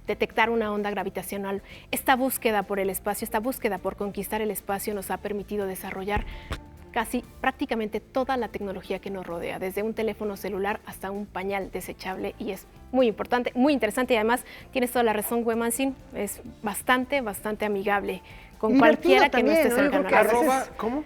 detectar una onda gravitacional? Esta búsqueda por el espacio, esta búsqueda por conquistar el espacio nos ha permitido desarrollar prácticamente toda la tecnología que nos rodea, desde un teléfono celular hasta un pañal desechable, y es muy importante, muy interesante, y además tienes toda la razón, Wemansin, es bastante amigable con cualquiera que no esté cercano a la ciencia. ¿Cómo?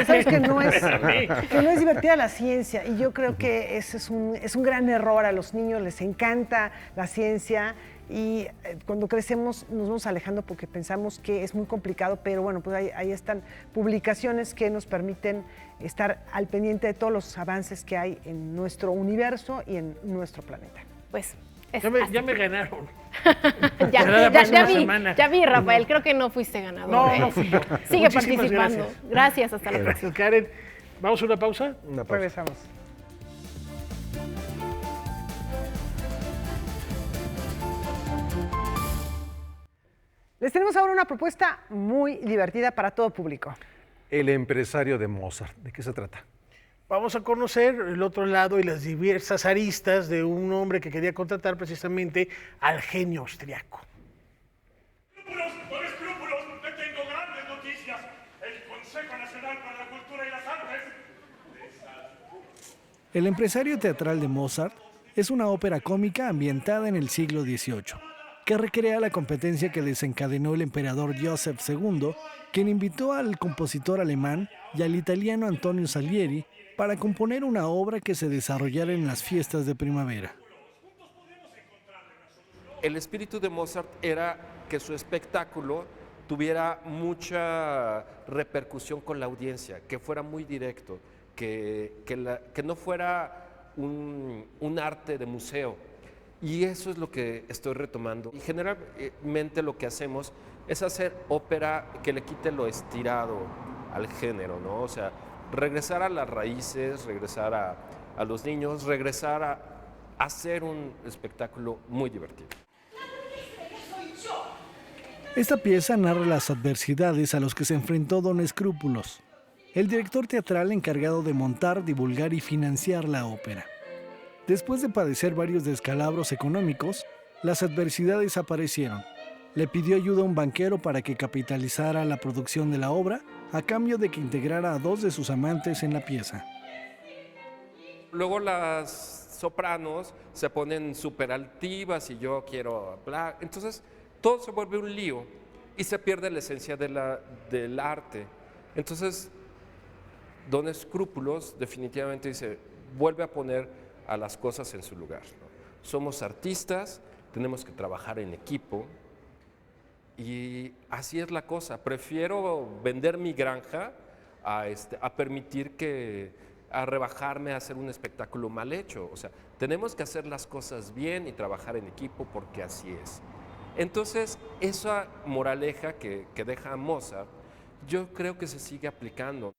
Sabes que no es divertida la ciencia, y yo creo que ese es un gran error. A los niños les encanta la ciencia y cuando crecemos nos vamos alejando porque pensamos que es muy complicado, pero bueno, pues ahí están publicaciones que nos permiten estar al pendiente de todos los avances que hay en nuestro universo y en nuestro planeta. Pues ya me ganaron. ya vi, Rafael, creo que no fuiste ganador. No fui yo. Sigue participando. Gracias, hasta la próxima. Gracias, Karen. ¿Vamos a una pausa? Regresamos. Les tenemos ahora una propuesta muy divertida para todo público. El empresario de Mozart. ¿De qué se trata? Vamos a conocer el otro lado y las diversas aristas de un hombre que quería contratar precisamente al genio austriaco. Por escrúpulos, le tengo grandes noticias. El Consejo Nacional para la Cultura y las Artes. El empresario teatral de Mozart es una ópera cómica ambientada en el siglo XVIII, que recrea la competencia que desencadenó el emperador Joseph II, quien invitó al compositor alemán y al italiano Antonio Salieri para componer una obra que se desarrollara en las fiestas de primavera. El espíritu de Mozart era que su espectáculo tuviera mucha repercusión con la audiencia, que fuera muy directo, que no fuera un arte de museo. Y eso es lo que estoy retomando. Y generalmente lo que hacemos es hacer ópera que le quite lo estirado al género, ¿no? O sea, regresar a las raíces, regresar a los niños, regresar a hacer un espectáculo muy divertido. Esta pieza narra las adversidades a los que se enfrentó Don Escrúpulos, el director teatral encargado de montar, divulgar y financiar la ópera. Después de padecer varios descalabros económicos, las adversidades aparecieron. Le pidió ayuda a un banquero para que capitalizara la producción de la obra, a cambio de que integrara a 2 de sus amantes en la pieza. Luego las sopranos se ponen súper altivas y yo quiero hablar. Entonces todo se vuelve un lío y se pierde la esencia del arte. Entonces Don Escrúpulos definitivamente dice, vuelve a poner a las cosas en su lugar, ¿no? Somos artistas, tenemos que trabajar en equipo y así es la cosa. Prefiero vender mi granja a permitir a rebajarme a hacer un espectáculo mal hecho. O sea, tenemos que hacer las cosas bien y trabajar en equipo porque así es. Entonces, esa moraleja que deja Mozart, yo creo que se sigue aplicando.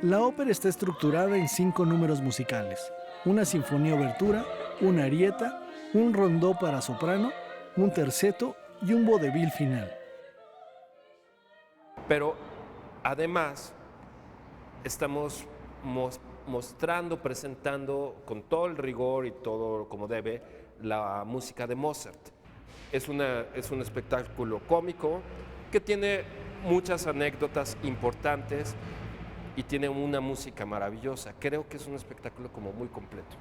La ópera está estructurada en 5 números musicales, una sinfonía obertura, una arieta, un rondó para soprano, un terceto y un vodevil final. Pero además estamos mostrando, presentando con todo el rigor y todo como debe la música de Mozart. Es un espectáculo cómico que tiene muchas anécdotas importantes y tiene una música maravillosa. Creo que es un espectáculo como muy completo.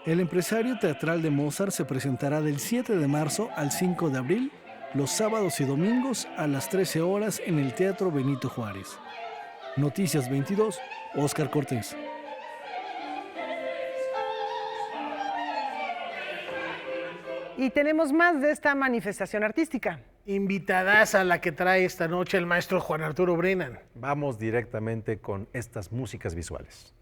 El empresario teatral de Mozart se presentará del 7 de marzo al 5 de abril, los sábados y domingos a las 13 horas en el Teatro Benito Juárez. Noticias 22, Óscar Cortés. Y tenemos más de esta manifestación artística. Invitadas a la que trae esta noche el maestro Juan Arturo Brennan. Vamos directamente con estas músicas visuales.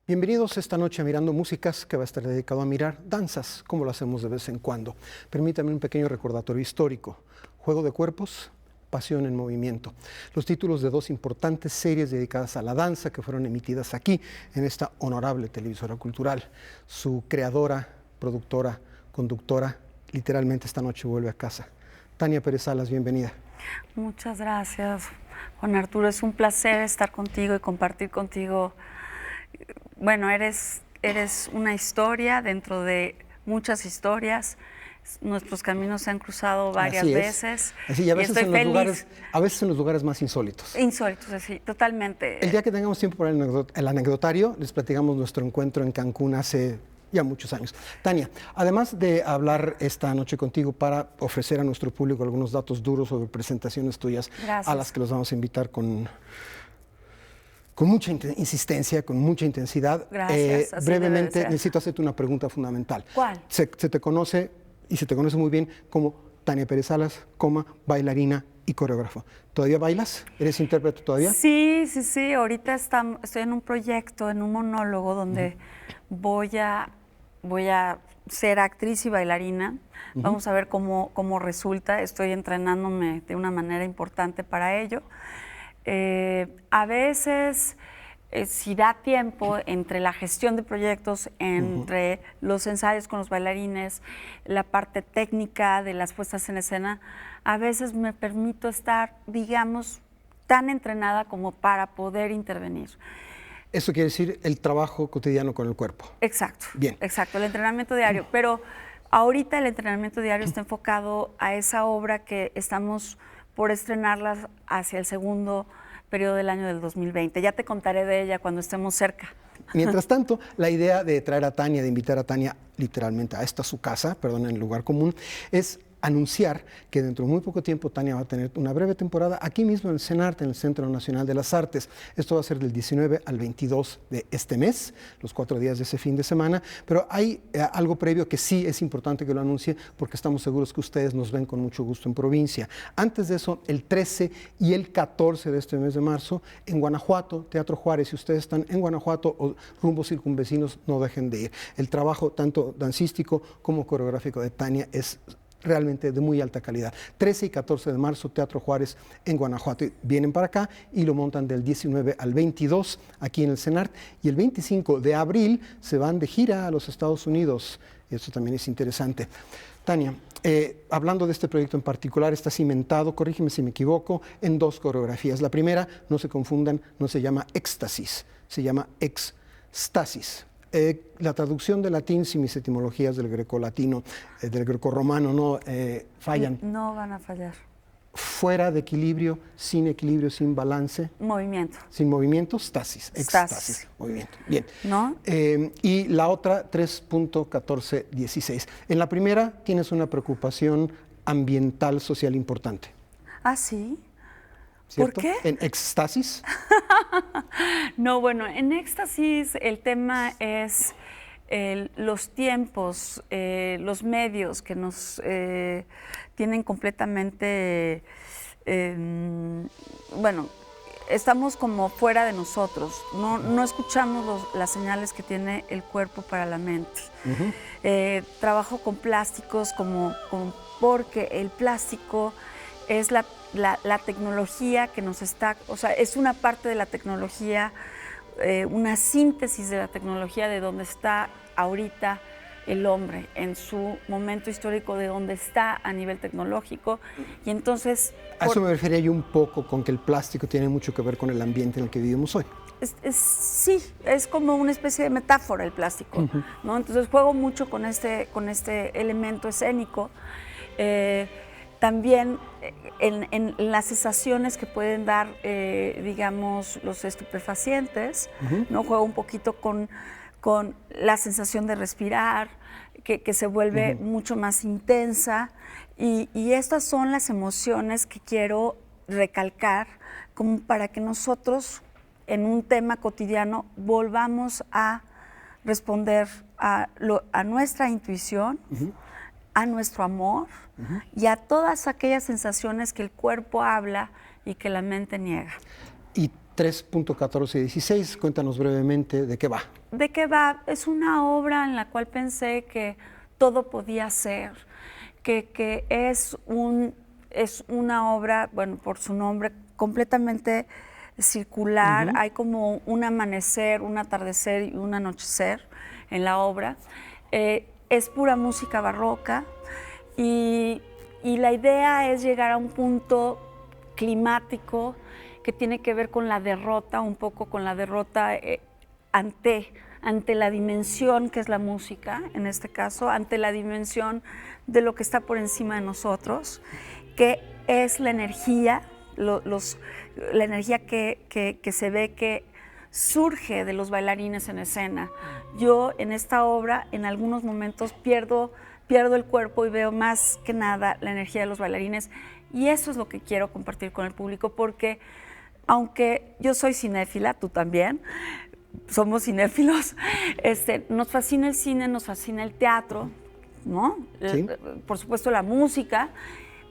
Bienvenidos esta noche a Mirando Músicas, que va a estar dedicado a mirar danzas, como lo hacemos de vez en cuando. Permítanme un pequeño recordatorio histórico. Juego de cuerpos, Pasión en movimiento. Los títulos de 2 importantes series dedicadas a la danza que fueron emitidas aquí, en esta honorable televisora cultural. Su creadora, productora, conductora, literalmente esta noche vuelve a casa. Tania Pérez Salas, bienvenida. Muchas gracias, Juan Arturo. Es un placer estar contigo y compartir contigo. Bueno, eres una historia dentro de muchas historias. Nuestros caminos se han cruzado varias veces. Así, y a veces, en los lugares más insólitos. Insólitos, sí, totalmente. El día que tengamos tiempo para el anecdotario, les platicamos nuestro encuentro en Cancún hace ya muchos años. Tania, además de hablar esta noche contigo para ofrecer a nuestro público algunos datos duros sobre presentaciones tuyas, gracias, a las que los vamos a invitar con mucha insistencia, con mucha intensidad. Gracias. Brevemente, necesito hacerte una pregunta fundamental. ¿Cuál? Se te conoce, y se te conoce muy bien, como Tania Pérez Salas, bailarina y coreógrafa. ¿Todavía bailas? ¿Eres intérprete todavía? Sí. Ahorita estoy en un proyecto, en un monólogo, donde voy a ser actriz y bailarina. Vamos a ver cómo resulta. Estoy entrenándome de una manera importante para ello. A veces, si da tiempo entre la gestión de proyectos, entre los ensayos con los bailarines, la parte técnica de las puestas en escena, a veces me permito estar, digamos, tan entrenada como para poder intervenir. Eso quiere decir el trabajo cotidiano con el cuerpo. Exacto. Bien. Exacto, el entrenamiento diario. Pero ahorita el entrenamiento diario está enfocado a esa obra que estamos por estrenarla hacia el segundo periodo del año del 2020. Ya te contaré de ella cuando estemos cerca. Mientras tanto, la idea de traer a Tania, de invitar a Tania literalmente a esta su casa, perdón, en el lugar común, es anunciar que dentro de muy poco tiempo Tania va a tener una breve temporada aquí mismo en el CENART, en el Centro Nacional de las Artes. Esto va a ser del 19 al 22 de este mes, los 4 días de ese fin de semana, pero hay algo previo que sí es importante que lo anuncie porque estamos seguros que ustedes nos ven con mucho gusto en provincia. Antes de eso, el 13 y el 14 de este mes de marzo, en Guanajuato, Teatro Juárez, si ustedes están en Guanajuato o rumbos circunvecinos, no dejen de ir. El trabajo tanto dancístico como coreográfico de Tania es realmente de muy alta calidad. 13 y 14 de marzo, Teatro Juárez en Guanajuato. Vienen para acá y lo montan del 19 al 22 aquí en el CENART. Y el 25 de abril se van de gira a los Estados Unidos. Y esto también es interesante. Tania, hablando de este proyecto en particular, está cimentado, corrígeme si me equivoco, en 2 coreografías. La primera, no se confundan, no se llama éxtasis, se llama extasis. La traducción de latín, si mis etimologías del grecolatino, del grecorromano no fallan. No van a fallar. Fuera de equilibrio, sin balance. Movimiento. Sin movimiento, stasis, extasis, movimiento. Bien. ¿No? Y la otra, 3.1416. En la primera tienes una preocupación ambiental, social importante. ¿Ah, sí? ¿Cierto? ¿Por qué? En éxtasis. No, bueno, en éxtasis el tema es los tiempos, los medios que nos tienen completamente, bueno, estamos como fuera de nosotros, no escuchamos las señales que tiene el cuerpo para la mente. Trabajo con plásticos porque el plástico es la tecnología que nos está, o sea, es una parte de la tecnología, una síntesis de la tecnología de donde está ahorita el hombre, en su momento histórico de donde está a nivel tecnológico. Y entonces... A eso me refería yo un poco con que el plástico tiene mucho que ver con el ambiente en el que vivimos hoy. Sí, es como una especie de metáfora el plástico, ¿no? Entonces juego mucho con este elemento escénico. También en las sensaciones que pueden dar, digamos, los estupefacientes, ¿no? Juego un poquito con la sensación de respirar, que se vuelve mucho más intensa. Y estas son las emociones que quiero recalcar como para que nosotros, en un tema cotidiano, volvamos a responder a nuestra intuición, a nuestro amor y a todas aquellas sensaciones que el cuerpo habla y que la mente niega. Y 3.1416, cuéntanos brevemente de qué va. ¿De qué va? Es una obra en la cual pensé que todo podía ser, que es una obra, bueno, por su nombre, completamente circular. Hay como un amanecer, un atardecer y un anochecer en la obra. Es pura música barroca y la idea es llegar a un punto climático que tiene que ver con la derrota, un poco con la derrota ante la dimensión que es la música, en este caso, ante la dimensión de lo que está por encima de nosotros, que es la energía, la energía que se ve que surge de los bailarines en escena. Yo en esta obra en algunos momentos pierdo el cuerpo y veo más que nada la energía de los bailarines, y eso es lo que quiero compartir con el público, porque aunque yo soy cinéfila, tú también, somos cinéfilos, nos fascina el cine, nos fascina el teatro, ¿no? Sí. Por supuesto la música,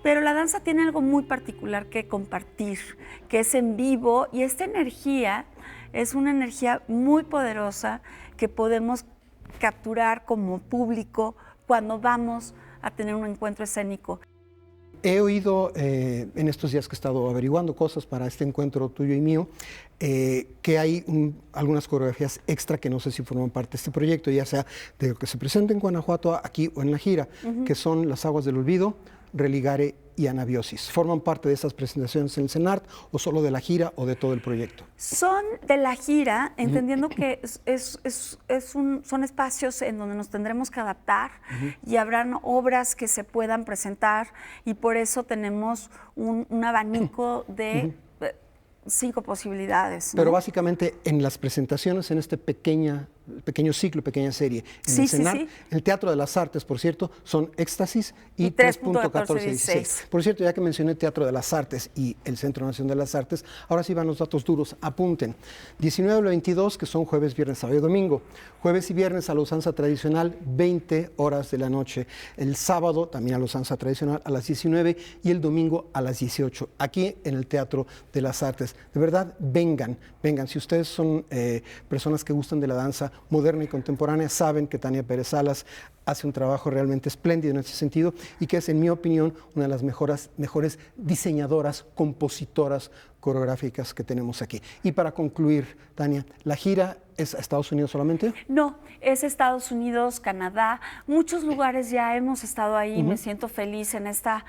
pero la danza tiene algo muy particular que compartir, que es en vivo, y esta energía es una energía muy poderosa que podemos capturar como público cuando vamos a tener un encuentro escénico. He oído en estos días que he estado averiguando cosas para este encuentro tuyo y mío, que hay algunas coreografías extra que no sé si forman parte de este proyecto, ya sea de lo que se presenta en Guanajuato, aquí o en la gira, que son Las Aguas del Olvido, Religare y Anabiosis. ¿Forman parte de esas presentaciones en el CENART o solo de la gira o de todo el proyecto? Son de la gira, entendiendo que son espacios en donde nos tendremos que adaptar y habrán obras que se puedan presentar, y por eso tenemos un abanico de 5 posibilidades. ¿no? Pero básicamente en las presentaciones, en este pequeño ciclo, pequeña serie, en el CENAR, el Teatro de las Artes, por cierto, son Éxtasis y 3.1416. Por cierto, ya que mencioné Teatro de las Artes y el Centro Nacional de las Artes, ahora sí van los datos duros, apunten. 19 al 22, que son jueves, viernes, sábado y domingo. Jueves y viernes a la usanza tradicional, 20 horas de la noche. El sábado también a la usanza tradicional a las 19 y el domingo a las 18, aquí en el Teatro de las Artes. De verdad, vengan. Si ustedes son personas que gustan de la danza moderna y contemporánea, saben que Tania Pérez Salas hace un trabajo realmente espléndido en ese sentido y que es, en mi opinión, una de las mejores diseñadoras, compositoras coreográficas que tenemos aquí. Y para concluir, Tania, ¿la gira es a Estados Unidos solamente? No, es Estados Unidos, Canadá, muchos lugares ya hemos estado ahí. Me siento feliz en esta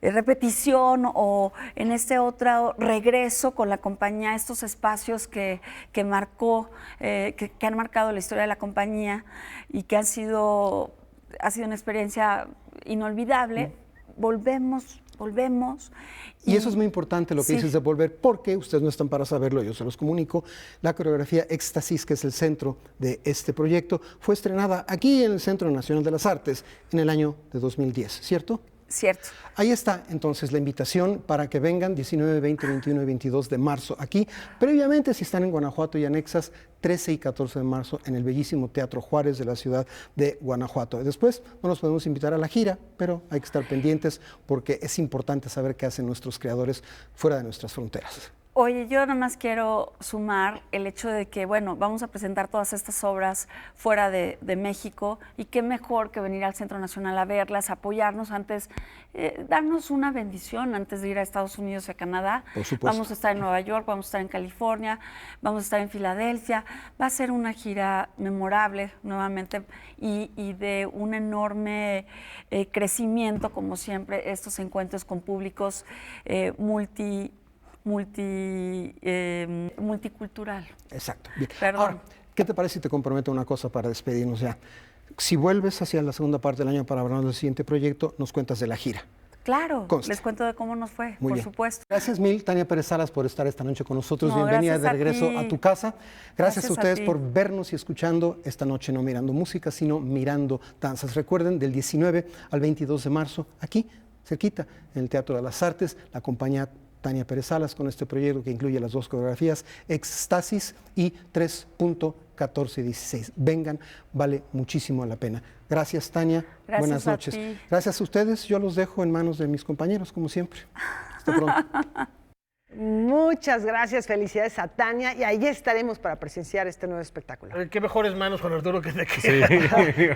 repetición o en este otro regreso con la compañía, estos espacios que han marcado la historia de la compañía y que ha sido una experiencia inolvidable. Volvemos. Y eso es muy importante lo que dices de volver, porque ustedes no están para saberlo, yo se los comunico. La coreografía Éxtasis, que es el centro de este proyecto, fue estrenada aquí en el Centro Nacional de las Artes en el año de 2010, ¿cierto? Cierto. Ahí está entonces la invitación para que vengan 19, 20, 21 y 22 de marzo aquí. Previamente, si están en Guanajuato y anexas, 13 y 14 de marzo en el bellísimo Teatro Juárez de la ciudad de Guanajuato. Después no nos podemos invitar a la gira, pero hay que estar pendientes porque es importante saber qué hacen nuestros creadores fuera de nuestras fronteras. Oye, yo nada más quiero sumar el hecho de que, bueno, vamos a presentar todas estas obras fuera de México y qué mejor que venir al Centro Nacional a verlas, apoyarnos antes, darnos una bendición antes de ir a Estados Unidos y a Canadá. Por supuesto. Vamos a estar en Nueva York, vamos a estar en California, vamos a estar en Filadelfia. Va a ser una gira memorable nuevamente y de un enorme crecimiento, como siempre, estos encuentros con públicos multicultural. Exacto. Bien. Perdón. Ahora, ¿qué te parece si te comprometo una cosa para despedirnos ya? Si vuelves hacia la segunda parte del año para hablar del siguiente proyecto, nos cuentas de la gira. Claro, Conste. les cuento de cómo nos fue, Muy por bien. supuesto. Gracias mil, Tania Pérez Salas, por estar esta noche con nosotros. No, Bienvenida gracias de a regreso ti. a tu casa. Gracias a ustedes ti. por vernos y escuchando esta noche, no mirando música, sino mirando danzas. Recuerden, del 19 al 22 de marzo, aquí, cerquita, en el Teatro de las Artes, la compañía Tania Pérez Salas con este proyecto que incluye las dos coreografías, Éxtasis y 3.1416. Vengan, vale muchísimo la pena. Gracias, Tania. Gracias. Buenas noches. A ti. Gracias a ustedes. Yo los dejo en manos de mis compañeros, como siempre. Hasta pronto. Muchas gracias, felicidades a Tania y ahí estaremos para presenciar este nuevo espectáculo. Qué mejores manos, Juan Arturo, que te Sí.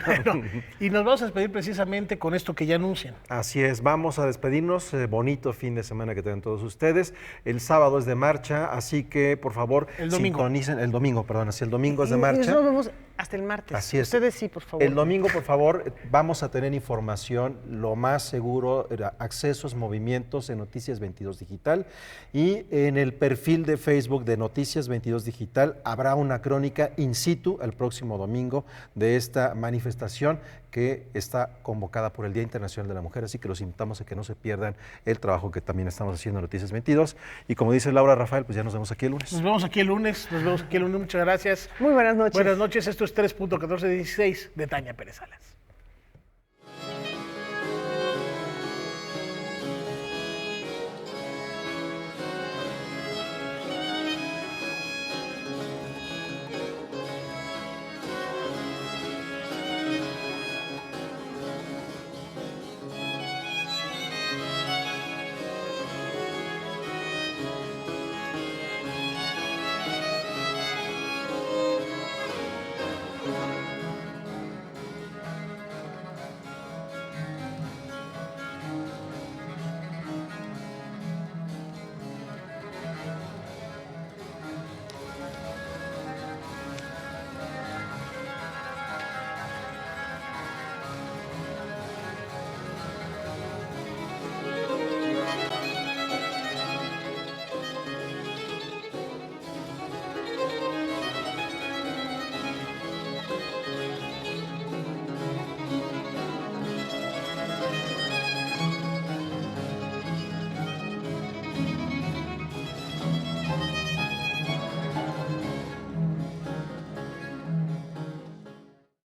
Bueno, y nos vamos a despedir precisamente con esto que ya anuncian. Así es, vamos a despedirnos. Bonito fin de semana que tengan todos ustedes. El sábado es de marcha, así que por favor sintonicen. El domingo, perdón, así el domingo es de marcha. Y nos vemos hasta el martes. Así es. Ustedes sí, por favor. El domingo, por favor, vamos a tener información, lo más seguro, accesos, movimientos en Noticias 22 Digital. Y en el perfil de Facebook de Noticias 22 Digital habrá una crónica in situ el próximo domingo de esta manifestación que está convocada por el Día Internacional de la Mujer, así que los invitamos a que no se pierdan el trabajo que también estamos haciendo en Noticias 22. Y como dice Laura Rafael, pues ya nos vemos aquí el lunes. Nos vemos aquí el lunes, muchas gracias. Muy buenas noches. Buenas noches, esto es 3.1416 de Tania Pérez Salas.